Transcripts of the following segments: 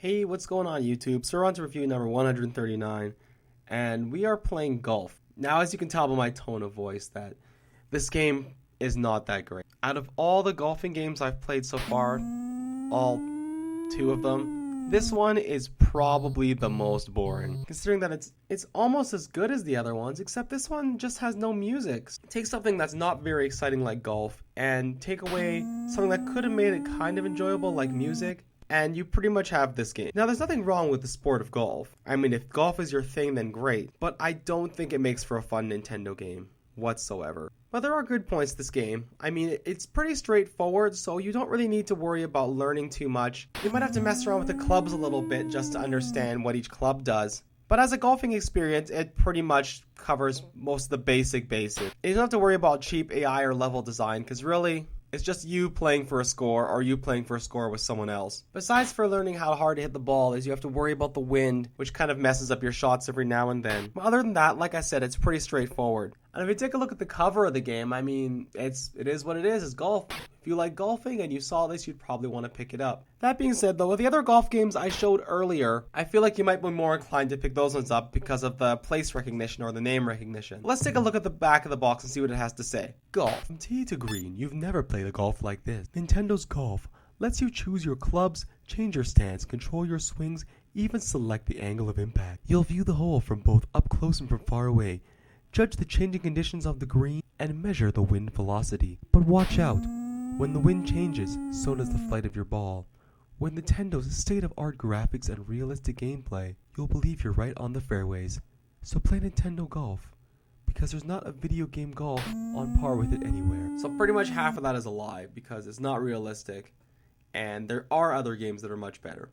Hey, what's going on YouTube? So we're on to review number 139, and we are playing golf. Now, as you can tell by my tone of voice, that this game is not that great. Out of all the golfing games I've played so far, all two of them, this one is probably the most boring, considering that it's almost as good as the other ones, except this one just has no music. Take something that's not very exciting like golf, and take away something that could have made it kind of enjoyable like music, and you pretty much have this game. Now, there's nothing wrong with the sport of golf. I mean, if golf is your thing, then great. But I don't think it makes for a fun Nintendo game whatsoever. But there are good points to this game. I mean, it's pretty straightforward, so you don't really need to worry about learning too much. You might have to mess around with the clubs a little bit just to understand what each club does. But as a golfing experience, it pretty much covers most of the basic. You don't have to worry about cheap AI or level design, because really, it's just you playing for a score or you playing for a score with someone else. Besides for learning how hard to hit the ball is you have to worry about the wind, which kind of messes up your shots every now and then. But other than that, like I said, it's pretty straightforward. And if you take a look at the cover of the game, I mean, it is what it is. It's golf. If you like golfing and you saw this, you'd probably want to pick it up. That being said, though, with the other golf games I showed earlier, I feel like you might be more inclined to pick those ones up because of the place recognition or the name recognition. Let's take a look at the back of the box and see what it has to say. Golf. From tee to green, you've never played a golf like this. Nintendo's Golf lets you choose your clubs, change your stance, control your swings, even select the angle of impact. You'll view the hole from both up close and from far away, judge the changing conditions of the green, and measure the wind velocity. But watch out. When the wind changes, so does the flight of your ball. With Nintendo's state-of-art graphics and realistic gameplay, you'll believe you're right on the fairways. So play Nintendo Golf, because there's not a video game golf on par with it anywhere. So pretty much half of that is a lie, because it's not realistic, and there are other games that are much better.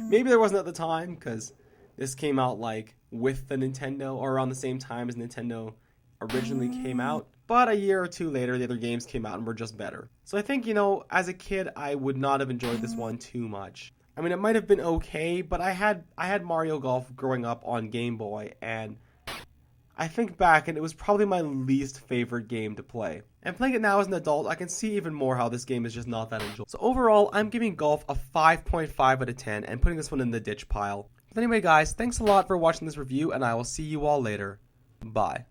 Maybe there wasn't at the time, because this came out like with the Nintendo, or around the same time as Nintendo originally came out. But a year or two later, the other games came out and were just better. So I think, as a kid, I would not have enjoyed this one too much. I mean, it might have been okay, but I had Mario Golf growing up on Game Boy, and I think back, and it was probably my least favorite game to play. And playing it now as an adult, I can see even more how this game is just not that enjoyable. So overall, I'm giving Golf a 5.5 out of 10, and putting this one in the ditch pile. But anyway, guys, thanks a lot for watching this review, and I will see you all later. Bye.